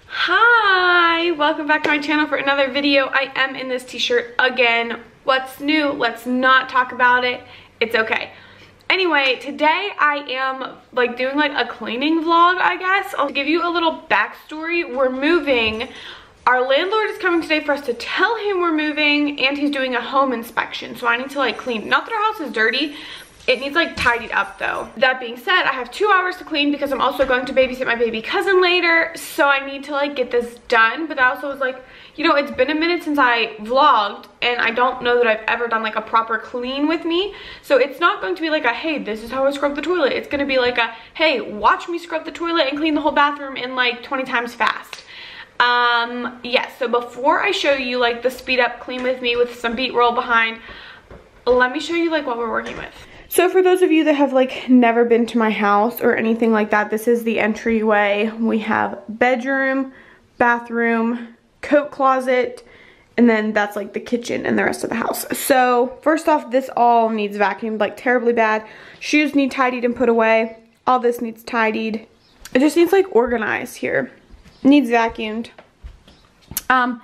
Hi, welcome back to my channel for another video. I am in this t-shirt again. What's new? Let's not talk about it. It's okay. Anyway, today I am like doing like a cleaning vlog, I guess. I'll give you a little backstory. We're moving. Our landlord is coming today for us to tell him we're moving, and he's doing a home inspection. So I need to like clean. Not that our house is dirty. It needs like tidied up though. That being said, I have 2 hours to clean because I'm also going to babysit my baby cousin later. So I need to like get this done. But I also was like, you know, it's been a minute since I vlogged and I don't know that I've ever done like a proper clean with me. So it's not going to be like a, hey, this is how I scrub the toilet. It's going to be like a, hey, watch me scrub the toilet and clean the whole bathroom in like 20 times fast. Yes, so before I show you like the speed up clean with me with some beat roll behind, let me show you like what we're working with. So for those of you that have like never been to my house or anything like that, this is the entryway. We have bedroom, bathroom, coat closet, and then that's like the kitchen and the rest of the house. So first off, this all needs vacuumed like terribly bad. Shoes need tidied and put away. All this needs tidied. It just needs like organized here. Needs vacuumed. I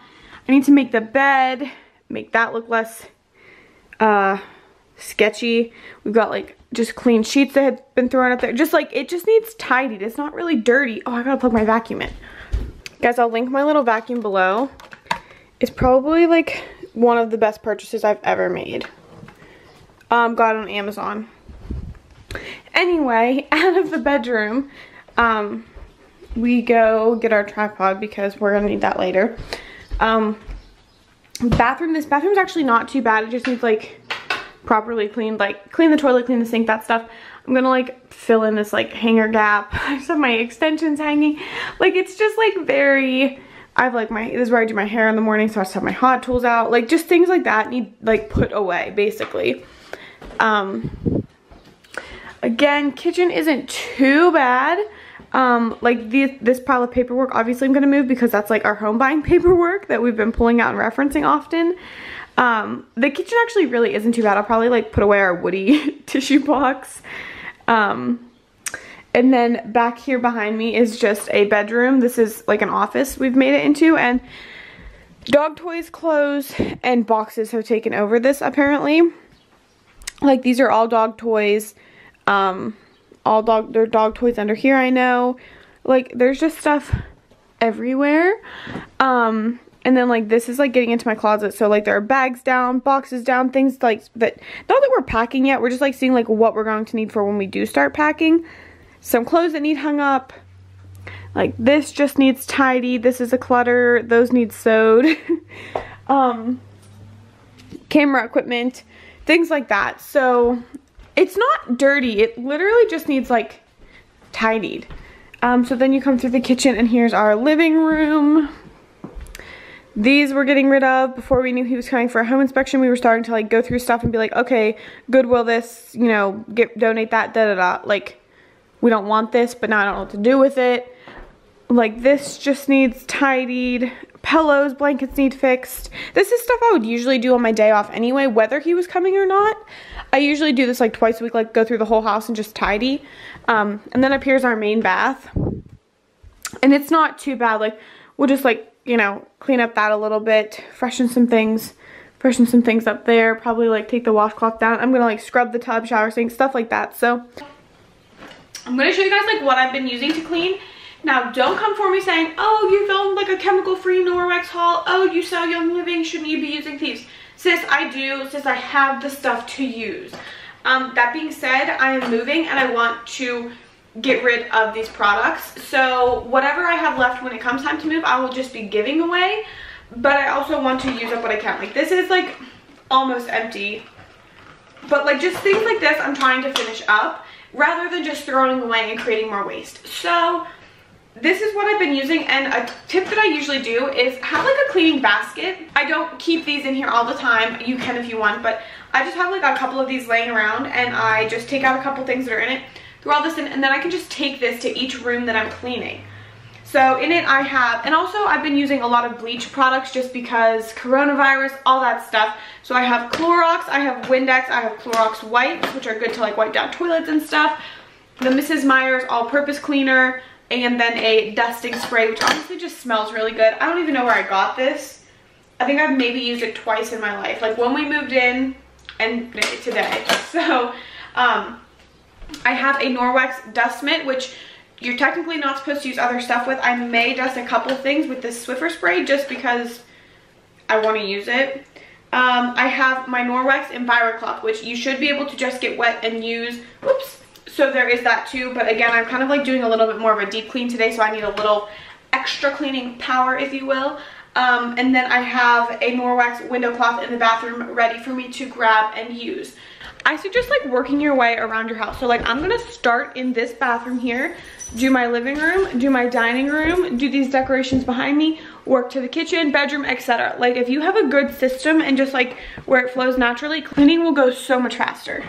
need to make the bed, make that look less sketchy. We've got like just clean sheets that had been thrown up there. Just like, it just needs tidied. It's not really dirty. Oh, I gotta plug my vacuum in. Guys, I'll link my little vacuum below. It's probably like one of the best purchases I've ever made. Got it on Amazon. Anyway, out of the bedroom, we go get our tripod because we're gonna need that later. Bathroom, this bathroom's actually not too bad. It just needs like properly cleaned, like clean the toilet, clean the sink, that stuff. I'm gonna like fill in this like hanger gap. I just have my extensions hanging. Like it's just like very, I have like this is where I do my hair in the morning, so I just have my hot tools out. Like just things like that need like put away basically. Again, kitchen isn't too bad. Like this pile of paperwork, obviously I'm gonna move because that's like our home buying paperwork that we've been pulling out and referencing often. The kitchen actually really isn't too bad. I'll probably like put away our Woody tissue box. And then back here behind me is just a bedroom. This is like an office we've made it into, and dog toys, clothes, and boxes have taken over this apparently. Like these are all dog toys. There are dog toys under here, I know. Like there's just stuff everywhere. And then like this is like getting into my closet, so like there are bags down, boxes down, things like that. Not that we're packing yet, we're just like seeing like what we're going to need for when we do start packing. Some clothes that need hung up. Like this just needs tidy. This is a clutter. Those need sewed. Camera equipment, things like that. So it's not dirty. It literally just needs like tidied. So then you come through the kitchen and here's our living room. These we're getting rid of. Before we knew he was coming for a home inspection, we were starting to like go through stuff and be like, okay, Goodwill this, you know, donate that, da-da-da. Like, we don't want this, but now I don't know what to do with it. Like, this just needs tidied. Pillows, blankets need fixed. This is stuff I would usually do on my day off anyway, whether he was coming or not. I usually do this like twice a week, like go through the whole house and just tidy. And then up here's our main bath. And it's not too bad. Like, we'll just like, you know, clean up that a little bit, freshen some things up there, probably like take the washcloth down. I'm gonna like scrub the tub, shower sink, stuff like that. So I'm gonna show you guys like what I've been using to clean. Now don't come for me saying, oh, you filmed like a chemical-free Norwex haul, oh, you sell Young Living, shouldn't you be using thieves? Sis, I do, sis, I have the stuff to use. That being said, I am moving and I want to get rid of these products. So whatever I have left when it comes time to move, I will just be giving away. But I also want to use up what I can. Like this is like almost empty. But like just things like this I'm trying to finish up rather than just throwing away and creating more waste. So this is what I've been using, and a tip that I usually do is have like a cleaning basket. I don't keep these in here all the time. You can if you want, but I just have like a couple of these laying around and I just take out a couple things that are in it, throw all this in, and then I can just take this to each room that I'm cleaning. So in it I have, and also I've been using a lot of bleach products just because coronavirus, all that stuff. So I have Clorox, I have Windex, I have Clorox wipes, which are good to like wipe down toilets and stuff. the Mrs. Meyer's all-purpose cleaner, and then a dusting spray, which honestly just smells really good. I don't even know where I got this. I think I've maybe used it twice in my life, like when we moved in and today. So I have a Norwex dust mitt, which you're technically not supposed to use other stuff with. I may dust a couple things with this Swiffer spray just because I want to use it. I have my Norwex EnviroCloth, which you should be able to just get wet and use. Whoops. So there is that too, but again, I'm kind of like doing a little bit more of a deep clean today, so I need a little extra cleaning power, if you will. And then I have a Norwex window cloth in the bathroom ready for me to grab and use. I suggest like working your way around your house. So like I'm gonna start in this bathroom here, do my living room, do my dining room, do these decorations behind me, work to the kitchen, bedroom, etc. Like if you have a good system and just like where it flows naturally, cleaning will go so much faster.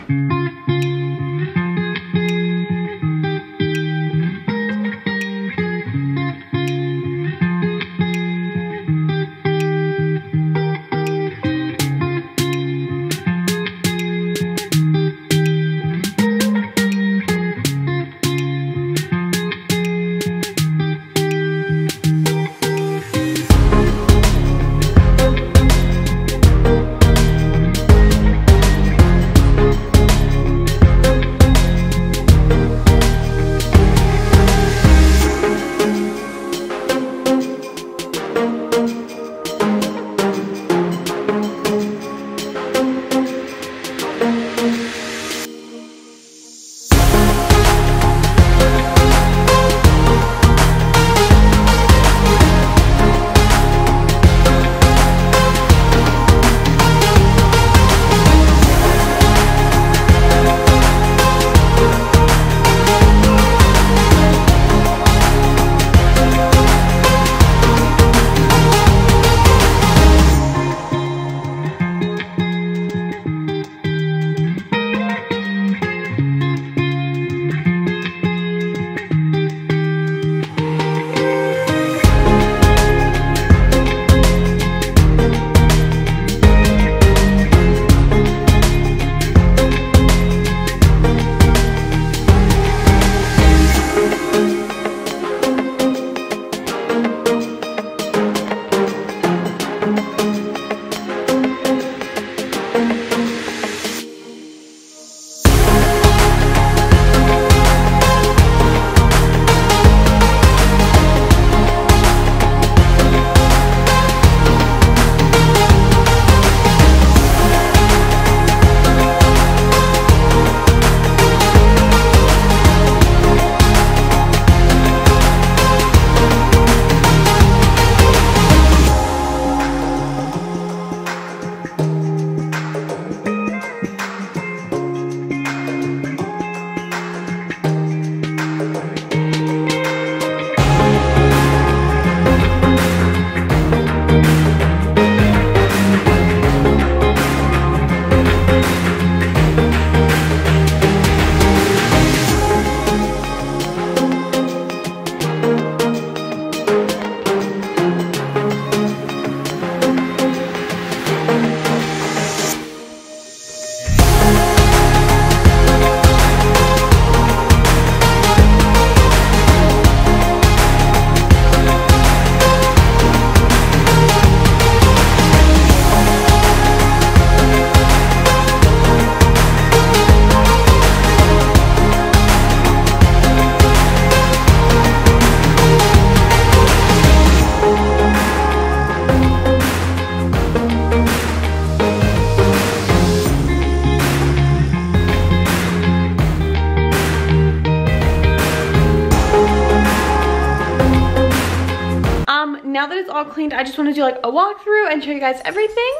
Now that it's all cleaned, I just want to do like a walkthrough and show you guys everything.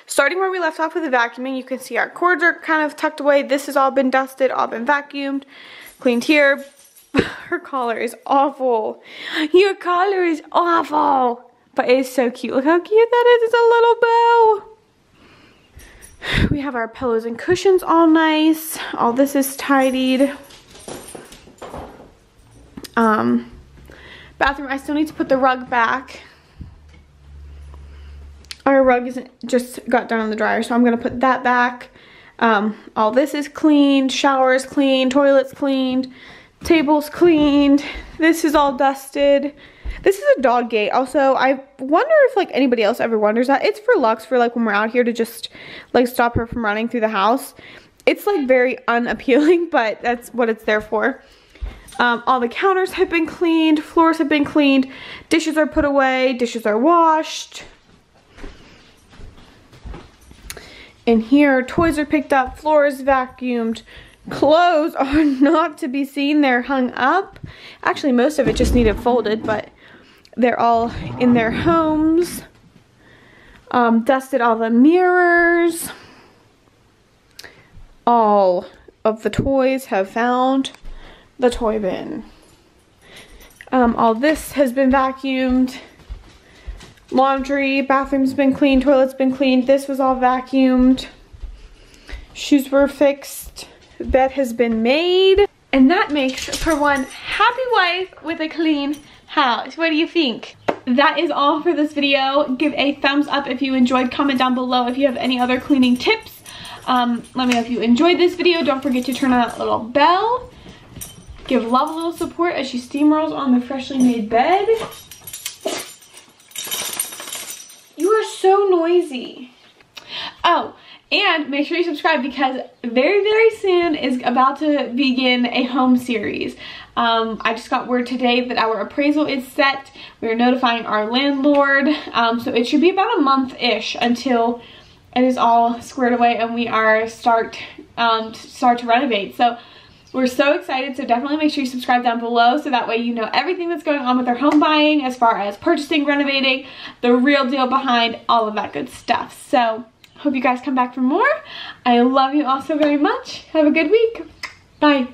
Starting where we left off with the vacuuming, you can see our cords are kind of tucked away. This has all been dusted, all been vacuumed, cleaned here. Her collar is awful. Your collar is awful. But it is so cute. Look how cute that is. It's a little bow. We have our pillows and cushions all nice. All this is tidied. Bathroom, I still need to put the rug back. Our rug isn't just got done on the dryer, so I'm gonna put that back. All this is cleaned, showers cleaned, toilets cleaned, tables cleaned. This is all dusted. This is a dog gate. Also, I wonder if like anybody else ever wonders that. It's for Lux, for like when we're out here, to just like stop her from running through the house. It's like very unappealing, but that's what it's there for. All the counters have been cleaned, floors have been cleaned, dishes are put away, dishes are washed. In here, toys are picked up, floors vacuumed, clothes are not to be seen, they're hung up. Actually, most of it just needed folded, but they're all in their homes. Dusted all the mirrors. All of the toys have found the toy bin. All this has been vacuumed. Laundry, bathroom's been cleaned, toilet's been cleaned. This was all vacuumed. Shoes were fixed. Bed has been made. And that makes for one happy wife with a clean house. What do you think? That is all for this video. Give a thumbs up if you enjoyed. Comment down below if you have any other cleaning tips. Let me know if you enjoyed this video. Don't forget to turn on that little bell. Give Love a little support as she steamrolls on the freshly made bed. You are so noisy. Oh, and make sure you subscribe because very, very soon is about to begin a home series. I just got word today that our appraisal is set. We are notifying our landlord. So it should be about a month-ish until it is all squared away and we are start to renovate. So we're so excited, so definitely make sure you subscribe down below so that way you know everything that's going on with our home buying as far as purchasing, renovating, the real deal behind all of that good stuff. So hope you guys come back for more. I love you all so very much. Have a good week. Bye.